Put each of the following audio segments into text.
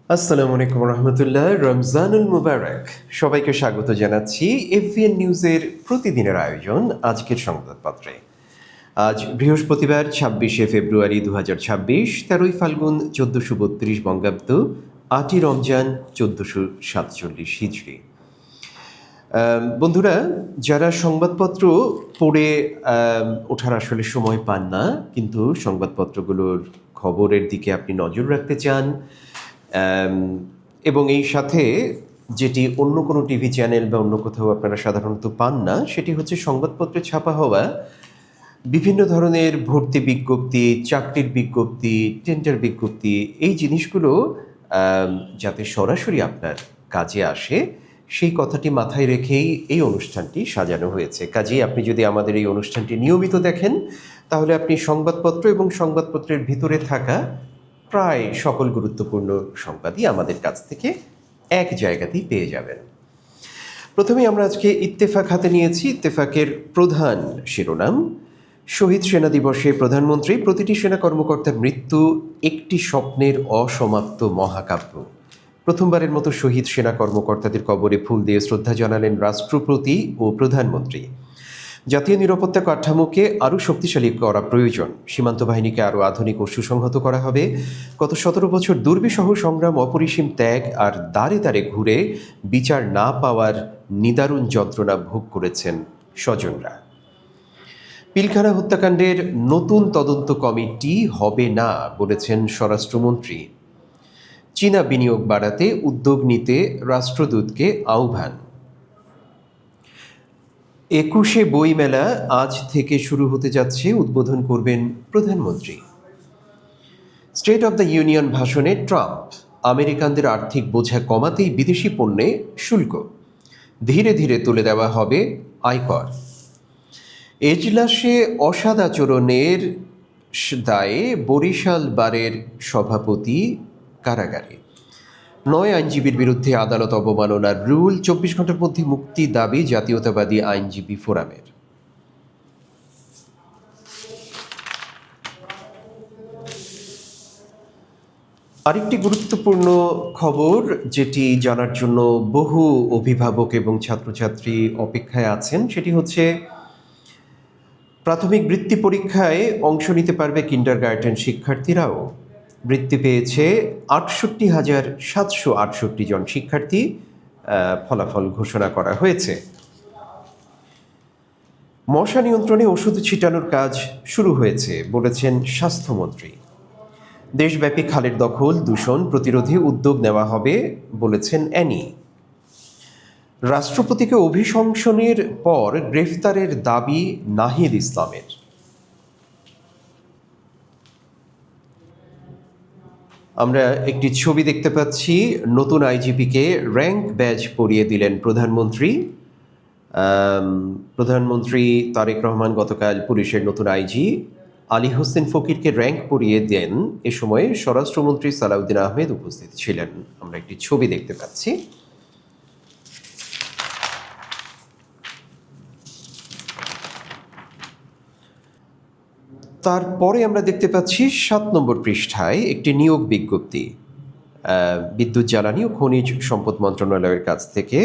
আসসালামু আলাইকুম রহমতুল্লাহ, রমজানুল মুবারক। সবাইকে স্বাগত জানাচ্ছি এফবিএন নিউজের প্রতিদিনের আয়োজন আজকের সংবাদপত্রে। আজ বৃহস্পতিবার 26শে ফেব্রুয়ারি 2026, 13ই ফাল্গুন 1432 বঙ্গাব্দ, 8ই রমজান 1447 হিজরি। বন্ধুরা, যারা সংবাদপত্র পড়ে ওঠার আসলে সময় পান না, কিন্তু সংবাদপত্রগুলোর খবরের দিকে আপনি নজর রাখতে চান, এবং এই সাথে যেটি অন্য কোনো টিভি চ্যানেল বা অন্য কোথাও আপনারা সাধারণত পান না, সেটি হচ্ছে সংবাদপত্রে ছাপা হওয়া বিভিন্ন ধরনের ভর্তি বিজ্ঞপ্তি, চাকরির বিজ্ঞপ্তি, টেন্ডার বিজ্ঞপ্তি, এই জিনিসগুলো যাতে সরাসরি আপনার কাজে আসে, সেই কথাটি মাথায় রেখেই এই অনুষ্ঠানটি সাজানো হয়েছে। কাজেই আপনি যদি আমাদের এই অনুষ্ঠানটি নিয়মিত দেখেন, তাহলে আপনি সংবাদপত্র এবং সংবাদপত্রের ভিতরে থাকা প্রায় সকল গুরুত্বপূর্ণ সংবাদই আমাদের কাছ থেকে এক জায়গাতেই পেয়ে যাবেন। প্রথমে আমরা আজকে ইত্তেফাক হাতে নিয়েছি। ইত্তেফাকের প্রধান শিরোনাম: শহীদ সেনা দিবসে প্রধানমন্ত্রী, প্রতিটি সেনা কর্মকর্তার মৃত্যু একটি স্বপ্নের অসমাপ্ত মহাকাব্য। প্রথমবারের মতো শহীদ সেনা কর্মকর্তাদের কবরে ফুল দিয়ে শ্রদ্ধা জানালেন রাষ্ট্রপতি ও প্রধানমন্ত্রী। জাতীয় নিরাপত্তা কাঠামোকে আরও শক্তিশালী করা প্রয়োজন। সীমান্ত বাহিনীকে আরও আধুনিক ও সুসংহত করা হবে। গত 17 বছর দুর্বিষহ সংগ্রাম, অপরিসীম ত্যাগ আর দাঁড়ে দাঁড়ে ঘুরে বিচার না পাওয়ার নিদারুণ যন্ত্রণা ভোগ করেছেন স্বজনরা। পিলখানা হত্যাকাণ্ডের নতুন তদন্ত কমিটি হবে না বলেছেন স্বরাষ্ট্রমন্ত্রী। চীনা বিনিয়োগ বাড়াতে উদ্যোগ নিতে রাষ্ট্রদূতকে আহ্বান। 21শে বইমেলা আজ থেকে শুরু হতে যাচ্ছে, উদ্বোধন করবেন প্রধানমন্ত্রী। স্টেট অব দ্য ইউনিয়ন ভাষণে ট্রাম্প, আমেরিকানদের আর্থিক বোঝা কমাতেই বিদেশি পণ্যে শুল্ক ধীরে ধীরে তুলে দেওয়া হবে আয়কর। এজলাসে অসদাচরণের দায়ে বরিশাল বারের সভাপতি কারাগারে। 9 আইনজীবীর বিরুদ্ধে আদালত অবমাননার রুল, 24 ঘন্টার মধ্যে মুক্তি দাবি জাতীয়তাবাদী আইনজীবী ফোরামের। আরেকটি গুরুত্বপূর্ণ খবর, যেটি জানার জন্য বহু অভিভাবক এবং ছাত্রছাত্রী অপেক্ষায় আছেন, সেটি হচ্ছে প্রাথমিক বৃত্তি পরীক্ষায় অংশ নিতে পারবে কিন্ডারগার্টেন শিক্ষার্থীরাও। বৃত্তি পেয়েছে 68,768 জন শিক্ষার্থী, ফলাফল ঘোষণা করা হয়েছে। মশা নিয়ন্ত্রণে ওষুধ ছিটানোর কাজ শুরু হয়েছে বলেছেন স্বাস্থ্যমন্ত্রী। দেশব্যাপী খালের দখল, দূষণ প্রতিরোধে উদ্যোগ নেওয়া হবে বলেছেন অ্যানি। রাষ্ট্রপতিকে অভিশংসনের পর গ্রেফতারের দাবি নাহিদ ইসলামের। আমরা একটি ছবি দেখতে পাচ্ছি। নতুন আইজিপিকে র্যাঙ্ক ব্যাজ পরিয়ে দিলেন প্রধানমন্ত্রী। প্রধানমন্ত্রী তারেক রহমান গতকাল পুলিশের নতুন আইজি আলী হোসেন ফকিরকে র্যাঙ্ক পরিয়ে দেন। এ সময় স্বরাষ্ট্রমন্ত্রী সালাউদ্দিন আহমেদ উপস্থিত ছিলেন। আমরা একটি ছবি দেখতে পাচ্ছি। তারপরে আমরা দেখতে পাচ্ছি 7 নম্বর পৃষ্ঠায় একটি নিয়োগ বিজ্ঞপ্তি। বিদ্যুৎ, জ্বালানি ও খনিজ সম্পদ মন্ত্রণালয়ের কাছ থেকে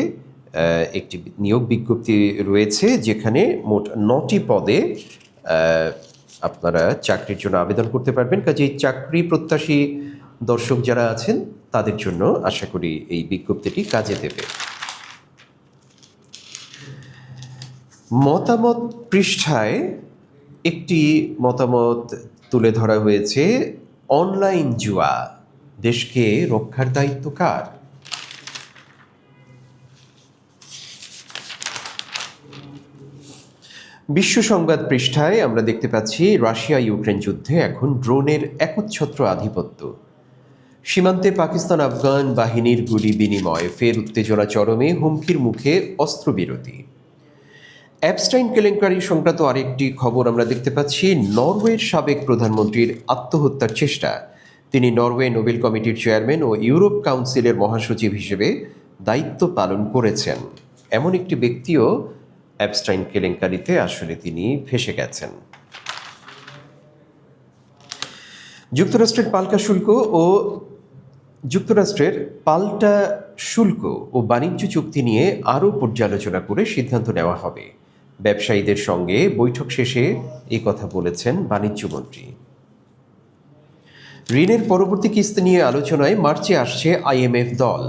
একটি নিয়োগ বিজ্ঞপ্তি রয়েছে, যেখানে মোট 9টি পদে আপনারা চাকরির জন্য আবেদন করতে পারবেন। কাজেই চাকরি প্রত্যাশী দর্শক যারা আছেন, তাদের জন্য আশা করি এই বিজ্ঞপ্তিটি কাজে দেবে। মতামত পৃষ্ঠায় একটি মতামত তুলে ধরা হয়েছে। অনলাইন জুয়া, দেশকে রক্ষার দায়িত্ব কার? বিশ্ব সংবাদ পৃষ্ঠায় আমরা দেখতে পাচ্ছি রাশিয়া ইউক্রেন যুদ্ধে এখন ড্রোনের একচ্ছত্র আধিপত্য। সীমান্তে পাকিস্তান আফগান বাহিনীর গুলি বিনিময়, ফের উত্তেজনা চরমে, হুমকির মুখে অস্ত্রবিরতি। অ্যাপস্টাইন কেলেঙ্কারি সংক্রান্ত আরেকটি খবর আমরা দেখতে পাচ্ছি। নরওয়ের সাবেক প্রধানমন্ত্রীর আত্মহত্যার চেষ্টা। তিনি নরওয়ে নোবেল কমিটির চেয়ারম্যান ও ইউরোপ কাউন্সিলের মহাসচিব হিসেবে দায়িত্ব পালন করেছেন। এমন একটি ব্যক্তিও অ্যাপস্টাইন কেলেঙ্কারিতে আসলে তিনি ফেঁসে গেছেন। যুক্তরাষ্ট্রের পাল্টা শুল্ক ও যুক্তরাষ্ট্রের পাল্টা শুল্ক ও বাণিজ্য চুক্তি নিয়ে আরও পর্যালোচনা করে সিদ্ধান্ত নেওয়া হবে। ব্যবসায়ীদের সঙ্গে বৈঠক শেষে এই কথা বলেছেন বাণিজ্যমন্ত্রী। ঋণের পরবর্তী কিস্তি নিয়ে আলোচনায় মার্চে আসছে আইএমএফ দল।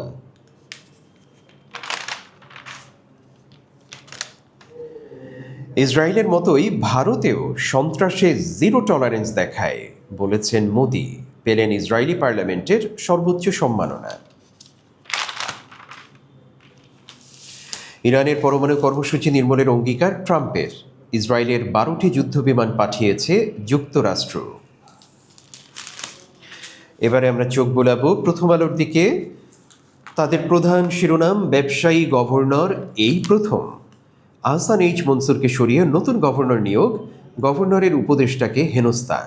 ইসরায়েলের মতোই ভারতেও সন্ত্রাসে জিরো টলারেন্স দেখায় বলেছেন মোদি। পেলেন ইসরায়েলি পার্লামেন্টের সর্বোচ্চ সম্মাননা। ইরানের পরমাণু কর্মসূচি নির্মূলের অঙ্গীকার ট্রাম্পের। ইসরায়েলের 12টি যুদ্ধবিমান পাঠিয়েছে যুক্তরাষ্ট্র। এবারে আমরা চোখ বোলাবো প্রথম আলোর দিকে। তাদের প্রধান শিরোনাম, ব্যবসায়ী গভর্নর এই প্রথম। আহসান এইচ মনসুরকে সরিয়ে নতুন গভর্নর নিয়োগ, গভর্নরের উপদেষ্টাকে হেনস্থা।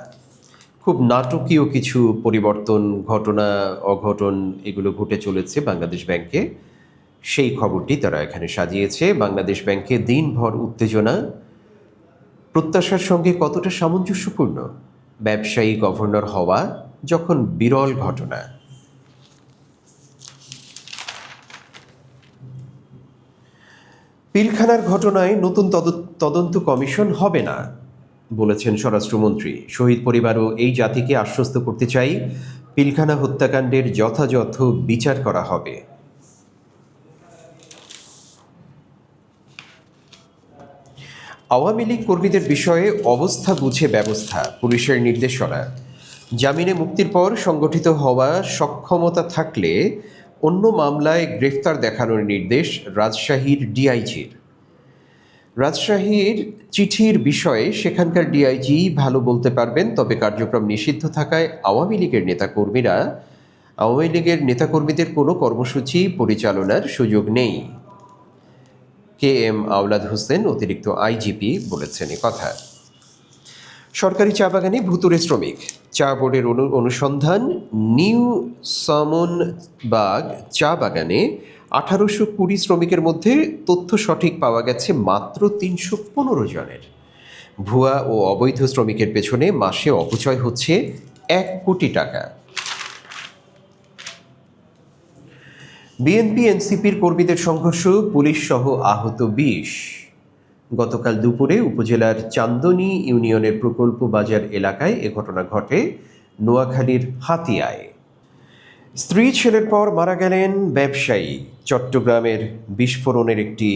খুব নাটকীয় কিছু পরিবর্তন, ঘটনা অঘটন এগুলো ঘটে চলেছে বাংলাদেশ ব্যাংকে। সেই খবরটি তারা এখানে সাজিয়েছে। বাংলাদেশ ব্যাংকে দিনভর উত্তেজনা, প্রত্যাশার সঙ্গে কতটা সামঞ্জস্যপূর্ণ? ব্যবসায়ী গভর্নর হওয়া যখন বিরল ঘটনা। পিলখানার ঘটনায় নতুন তদন্ত কমিশন হবে না বলেছেন স্বরাষ্ট্রমন্ত্রী। শহীদ পরিবারও এই জাতিকে আশ্বস্ত করতে চাই, পিলখানা হত্যাকাণ্ডের যথাযথ বিচার করা হবে। আওয়ামী লীগ কর্মীদের বিষয়ে অবস্থা বুঝে ব্যবস্থা, পুলিশের নির্দেশনা। জামিনে মুক্তির পর সংগঠিত হওয়া সক্ষমতা থাকলে অন্য মামলায় গ্রেফতার দেখানোর নির্দেশ রাজশাহীর ডিআইজির। রাজশাহীর চিঠির বিষয়ে সেখানকার ডিআইজি ভালো বলতে পারবেন, তবে কার্যক্রম নিষিদ্ধ থাকায় আওয়ামী লীগের নেতাকর্মীদের কোনো কর্মসূচি পরিচালনার সুযোগ নেই। KM আওলাদ হোসেন অতিরিক্ত আইজিপি বলেছেন এ কথা। সরকারি চা বাগানে ভুতুড়ে শ্রমিক, চা বোর্ডের অনুসন্ধান। নিউ সামনবাগ চা বাগানে 1820 শ্রমিকের মধ্যে তথ্য সঠিক পাওয়া গেছে মাত্র 315 জনের। ভুয়া ও অবৈধ শ্রমিকের পেছনে মাসে অপচয় হচ্ছে 1 কোটি টাকা। বিএনপি এনসিপির কর্মীদের সংঘর্ষ, পুলিশ সহ আহত 20। গতকাল দুপুরে উপজেলার চান্দনী ইউনিয়নের প্রকল্প বাজার এলাকায় এ ঘটনা ঘটে। নোয়াখালীর হাতিয়ায় স্ত্রী ছেলের পর মারা গেলেন ব্যবসায়ী। চট্টগ্রামের বিস্ফোরণের একটি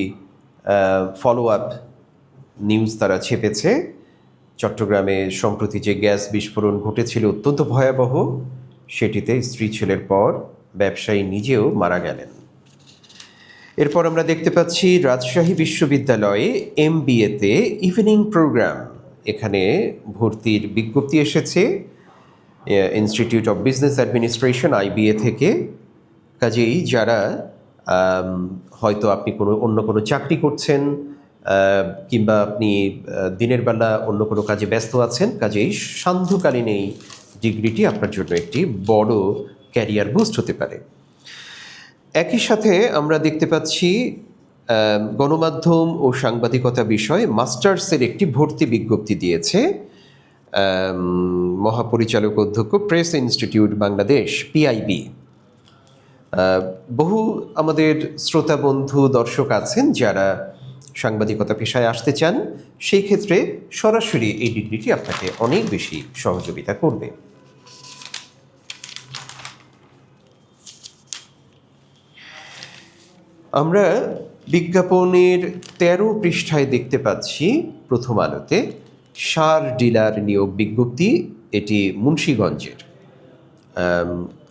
ফলো আপ নিউজ তারা ছেপেছে। চট্টগ্রামে সম্প্রতি যে গ্যাস বিস্ফোরণ ঘটেছিল অত্যন্ত ভয়াবহ, সেটিতে স্ত্রী ছেলের পর ব্যবসায়ী নিজেও মারা গেলেন। এরপর আমরা দেখতে পাচ্ছি রাজশাহী বিশ্ববিদ্যালয়ে MBA-তে ইভিনিং প্রোগ্রাম, এখানে ভর্তির বিজ্ঞপ্তি এসেছে institute of business administration IBA থেকে। কাজেই যারা হয়তো আপনি অন্য কোনো চাকরি করছেন কিংবা আপনি দিনের বেলা অন্য কোনো কাজে ব্যস্ত আছেন, কাজেই সান্ধ্যকালীন এই ডিগ্রিটি আপনার জন্য একটি বড় ক্যারিয়ার বুস্ট হতে পারে। একই সাথে আমরা দেখতে পাচ্ছি গণমাধ্যম ও সাংবাদিকতা বিষয়ে মাস্টার্সের একটি ভর্তি বিজ্ঞপ্তি দিয়েছে মহাপরিচালক অধ্যক্ষ, প্রেস ইনস্টিটিউট বাংলাদেশ PIB। বহু আমাদের শ্রোতা বন্ধু দর্শক আছেন যারা সাংবাদিকতা পেশায় আসতে চান, সেই ক্ষেত্রে সরাসরি এই ডিগ্রিটি আপনাকে অনেক বেশি সহযোগিতা করবে। আমরা বিজ্ঞাপনের 13 পৃষ্ঠায় দেখতে পাচ্ছি প্রথম আলোতে সার ডিলার নিয়োগ বিজ্ঞপ্তি। এটি মুন্সিগঞ্জের।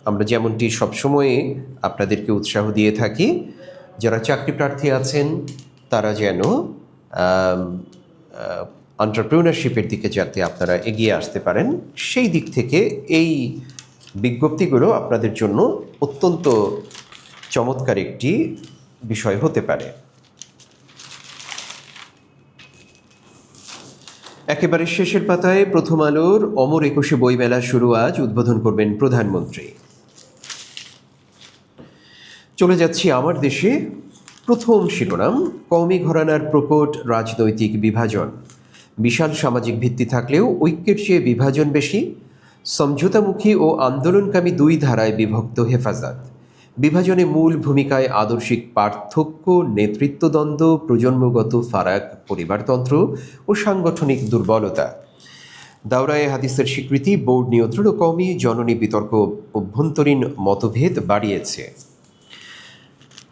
আমরা যেমনটি সবসময় আপনাদেরকে উৎসাহ দিয়ে থাকি, যারা চাকরি প্রার্থী আছেন তারা যেন এন্টারপ্রেনারশিপের দিকে যাতে আপনারা এগিয়ে আসতে পারেন, সেই দিক থেকে এই বিজ্ঞপ্তিগুলো আপনাদের জন্য অত্যন্ত চমৎকার একটি বিষয় হতে পারে। একেবারে শেষের পাতায় প্রথম আলোর অমর একুশে বইমেলা শুরু আজ, উদ্বোধন করবেন প্রধানমন্ত্রী। চলে যাচ্ছি আমার দেশে। প্রথম শিরোনাম, কওমি ঘরানার প্রকট রাজনৈতিক বিভাজন। বিশাল সামাজিক ভিত্তি থাকলেও ঐক্যের চেয়ে বিভাজন বেশি। সমঝোতামুখী ও আন্দোলনকামী দুই ধারায় বিভক্ত হেফাজত, বিভাজনে মূল ভূমিকায় আদর্শিক পার্থক্য, নেতৃত্বদ্বন্দ্ব, প্রজন্মগত ফারাক, পরিবারতন্ত্র ও সাংগঠনিক দুর্বলতা। দাওরায়ে হাদিসের স্বীকৃতি, বোর্ড নিয়ন্ত্রণ ও কওমি জননী বিতর্ক অভ্যন্তরীণ মতভেদ বাড়িয়েছে।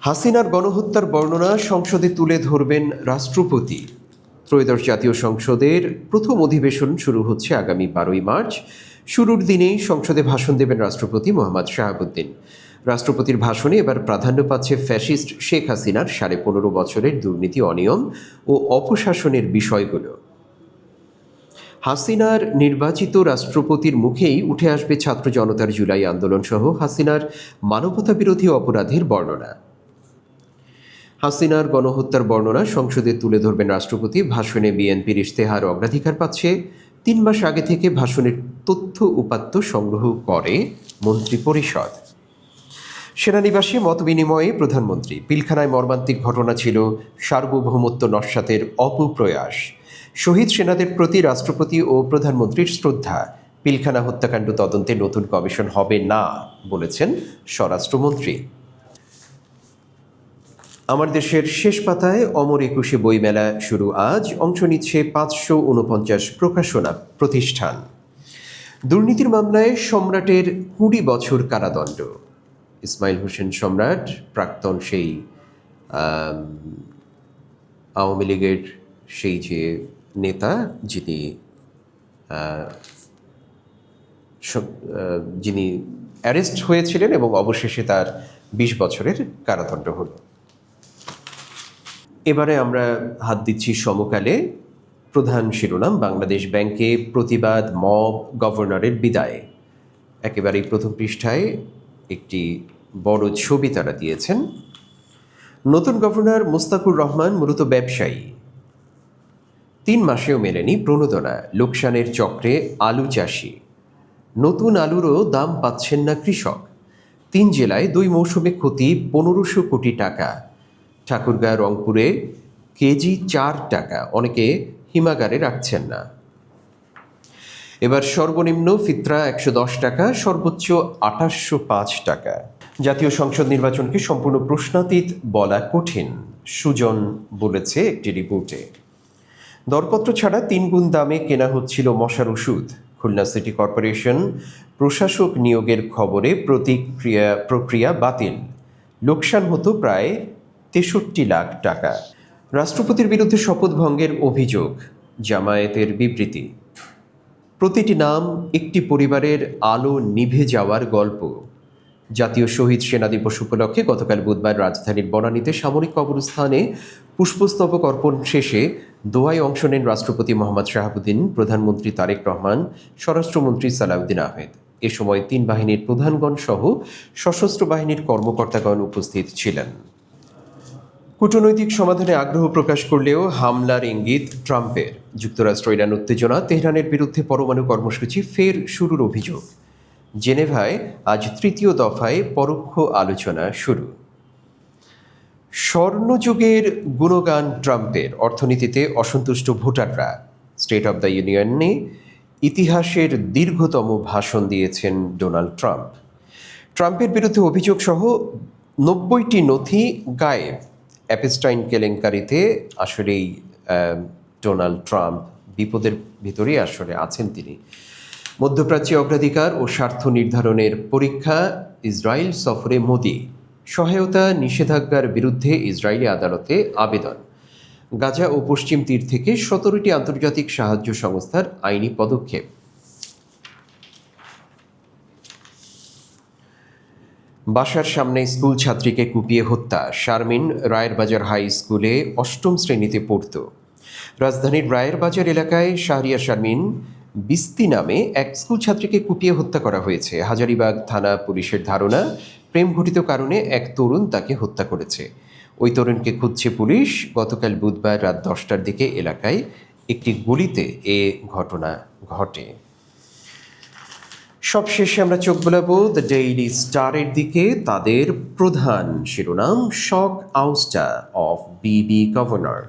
হাসিনার গণহত্যার বর্ণনা সংসদে তুলে ধরবেন রাষ্ট্রপতি। ত্রয়োদশ জাতীয় সংসদের প্রথম অধিবেশন শুরু হচ্ছে আগামী 12ই মার্চ। শুরুর দিনেই সংসদে ভাষণ দেবেন রাষ্ট্রপতি মোহাম্মদ শাহাবুদ্দিন। রাষ্ট্রপতির ভাষণে এবার প্রাধান্য পাচ্ছে ফ্যাসিস্ট শেখ হাসিনার 15.5 বছরের দুর্নীতি, অনিয়ম ও অপশাসনের বিষয়গুলো। হাসিনার নির্বাচিত রাষ্ট্রপতির মুখেই উঠে আসবে ছাত্র জনতার জুলাই আন্দোলন সহ হাসিনার মানবতাবিরোধী অপরাধের বর্ণনা। হাসিনার গণহত্যার বর্ণনা সংসদে তুলে ধরবেন রাষ্ট্রপতি। ভাষণে বিএনপির ইশতেহার অগ্রাধিকার পাচ্ছে। 3 মাস আগে থেকে ভাষণের তথ্য উপাত্ত সংগ্রহ করে মন্ত্রিপরিষদ। সেনানিবাসে মতবিনিময়ে প্রধানমন্ত্রী, পিলখানায় মর্মান্তিক ঘটনা ছিল সার্বভৌমত্ব নস্যাতের অপপ্রয়াস। শহীদ সেনাদের প্রতি রাষ্ট্রপতি ও প্রধানমন্ত্রীর শ্রদ্ধা। পিলখানা হত্যাকাণ্ড তদন্তে নতুন কমিশন হবে না বলেছেন স্বরাষ্ট্রমন্ত্রী। আমার দেশের শেষ পাতায় অমর একুশে বইমেলা শুরু আজ। অংশ নিচ্ছে 549 প্রকাশনা প্রতিষ্ঠান। দুর্নীতির মামলায় সম্রাটের 20 বছর কারাদণ্ড। ইসমাইল হোসেন সম্রাট, প্রাক্তন সেই আওয়ামী লীগের সেই যে নেতা যিনি অ্যারেস্ট হয়েছিলেন এবং অবশেষে তার 20 বছরের কারাদণ্ড হল। এবারে আমরা হাত দিচ্ছি সমকালে। প্রধান শিরোনাম, বাংলাদেশ ব্যাংকে প্রতিবাদ, মব, গভর্নরের বিদায়। একেবারেই প্রথম পৃষ্ঠায় একটি বড় ছবি তারা দিয়েছেন। নতুন গভর্নর মুস্তাকুর রহমান মূলত ব্যবসায়ী। 3 মাসেও মেলেনি প্রণোদনা। লোকসানের চক্রে আলু চাষি। নতুন আলুরও দাম পাচ্ছেন না কৃষক। 3 জেলায় 2 মৌসুমে ক্ষতি 1500 কোটি টাকা। ঠাকুরগাঁ, রংপুরে কেজি 4 টাকা। অনেকে হিমাগারে রাখছেন না। এবার সর্বনিম্ন ফিতরা 110 টাকা, সর্বোচ্চ 2805 টাকা। জাতীয় সংসদ নির্বাচনকে সম্পূর্ণ প্রশ্নাতীত বলা কঠিন, সুজন বলেছে একটি রিপোর্টে। দরপত্র ছাড়া 3 গুণ দামে কেনা হচ্ছিল মশার ওষুধ। খুলনা সিটি কর্পোরেশন প্রশাসক নিয়োগের খবরে প্রক্রিয়া বাতিল। লোকসান হতো প্রায় 63 লাখ টাকা। রাষ্ট্রপতির বিরুদ্ধে শপথ ভঙ্গের অভিযোগ, জামায়াতের বিবৃতি। প্রতিটি নাম একটি পরিবারের আলো নিভে যাওয়ার গল্প। জাতীয় শহীদ সেনা দিবস উপলক্ষে গতকাল বুধবার রাজধানীর বনানীতে সামরিক কবরস্থানে পুষ্পস্তবক অর্পণ শেষে দোয়ায় অংশ নেন রাষ্ট্রপতি মোহাম্মদ শাহাবুদ্দিন, প্রধানমন্ত্রী তারেক রহমান, স্বরাষ্ট্রমন্ত্রী সালাউদ্দিন আহমেদ। এ সময় 3 বাহিনীর প্রধানগণ সহ সশস্ত্র বাহিনীর কর্মকর্তাগণ উপস্থিত ছিলেন। কূটনৈতিক সমাধানে আগ্রহ প্রকাশ করলেও হামলার ইঙ্গিত ট্রাম্পের। যুক্তরাষ্ট্র ইরান উত্তেজনা, তেহরানের বিরুদ্ধে পরমাণু কর্মসূচি ফের শুরুর অভিযোগ। জেনেভায় আজ 3য় দফায় পরোক্ষ আলোচনা শুরু। স্বর্ণযুগের গুণগান ট্রাম্পের, অর্থনীতিতে অসন্তুষ্ট ভোটাররা। স্টেট অব দ্য ইউনিয়নে ইতিহাসের দীর্ঘতম ভাষণ দিয়েছেন ডোনাল্ড ট্রাম্প। ট্রাম্পের বিরুদ্ধে অভিযোগ সহ 90টি নথি গায়েব। অ্যাপস্টাইন কেলেঙ্কারিতে আসলেই ডোনাল্ড ট্রাম্প বিপদের ভিতরেই আসলে আছেন তিনি। মধ্যপ্রাচ্যে অগ্রাধিকার ও স্বার্থ নির্ধারণের পরীক্ষা। ইসরায়েল সফরে মোদি। সহায়তা নিষেধাজ্ঞার বিরুদ্ধে ইসরায়েলি আদালতে আবেদন। গাজা ও পশ্চিম তীর থেকে 17টি আন্তর্জাতিক সাহায্য সংস্থার আইনি পদক্ষেপ। বাসার সামনে স্কুল ছাত্রীকে কুপিয়ে হত্যা। শারমিন রায়েরবাজার হাই স্কুলে 8ম শ্রেণীতে পড়ত। রাজধানীর রায়েরবাজার এলাকায় শাহরিয়া শারমিন বিস্তি নামে এক স্কুল ছাত্রীকে কুপিয়ে হত্যা করা হয়েছে। হাজারীবাগ থানা পুলিশের ধারণা, প্রেম ঘটিত কারণে এক তরুণ তাকে হত্যা করেছে। ওই তরুণকে খুঁজছে পুলিশ। গতকাল বুধবার রাত 10টার দিকে এলাকায় একটি গলিতে এ ঘটনা ঘটে। সবশেষে আমরা চোখ বোলাবো দ্য ডেইলি স্টারের দিকে। তাদের প্রধান শিরোনাম, শক আউস্টার of Bibi governor.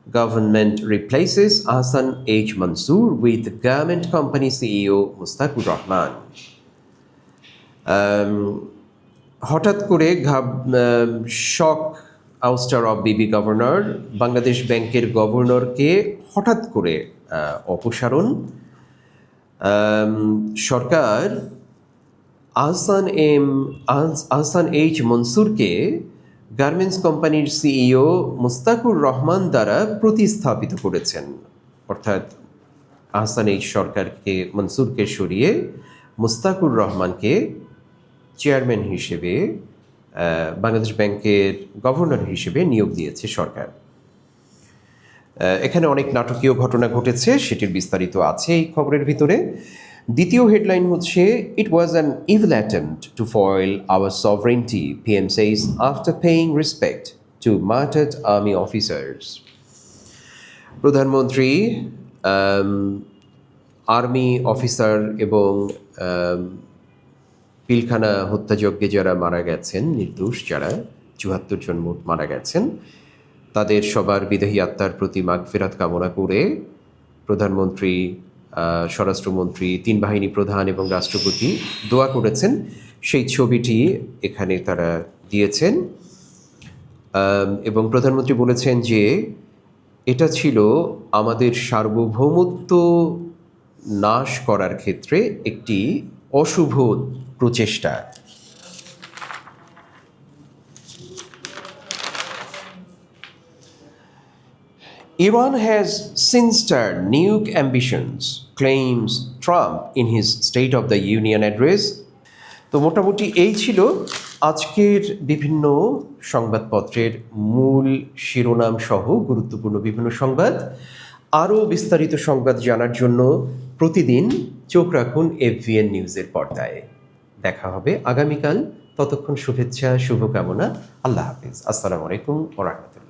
Government replaces Ahsan H. Mansoor with Garment Company CEO Mustaqur Rahman. হঠাৎ করে শক আউস্টার অফ বিবি গভর্নর, বাংলাদেশ ব্যাংকের গভর্নরকে হঠাৎ করে অপসারণ। সরকার আহসান এইচ মনসুরকে গার্মেন্টস কোম্পানির সিইও মুস্তাকুর রহমান দ্বারা প্রতিস্থাপিত করেছেন। অর্থাৎ আহসান এইচ মনসুরকে সরিয়ে মুস্তাকুর রহমানকে চেয়ারম্যান হিসেবে বাংলাদেশ ব্যাংকের গভর্নর হিসেবে নিয়োগ দিয়েছে সরকার। এখানে অনেক নাটকীয় ঘটনা ঘটেছে, সেটির বিস্তারিত আছে এই খবরের ভিতরে। দ্বিতীয় হেডলাইন হচ্ছে, it was an evil attempt to foil our sovereignty, PM says after paying respect to martyred army officers. প্রধানমন্ত্রী আর্মি অফিসার এবং পিলখানা হত্যাযজ্ঞে যারা মারা গেছেন, নির্দোষ যারা ৭৪ জন মোট মারা গেছেন, তাদের সবার বিদেহী আত্মার প্রতি মাগফিরাত কামনা করে প্রধানমন্ত্রী, স্বরাষ্ট্রমন্ত্রী, ৩ বাহিনী প্রধান এবং রাষ্ট্রপতি দোয়া করেছেন। সেই ছবিটি এখানে তারা দিয়েছেন এবং প্রধানমন্ত্রী বলেছেন যে এটা ছিল আমাদের সার্বভৌমত্ব নাশ করার ক্ষেত্রে একটি অশুভ প্রচেষ্টা। Iran has since turned nuke ambitions, claims Trump in his State of the Union address. তো মোটামুটি এই ছিল আজকের বিভিন্ন সংবাদপত্রের মূল শিরোনাম সহ গুরুত্বপূর্ণ বিভিন্ন সংবাদ। আরও বিস্তারিত সংবাদ জানার জন্য প্রতিদিন চোখ রাখুন FVN নিউজের পর্দায়। দেখা হবে আগামীকাল। ততক্ষণ শুভেচ্ছা, শুভকামনা। আল্লাহ হাফিজ। আসসালামু আলাইকুম ওয়া রাহমাতুল্লাহ।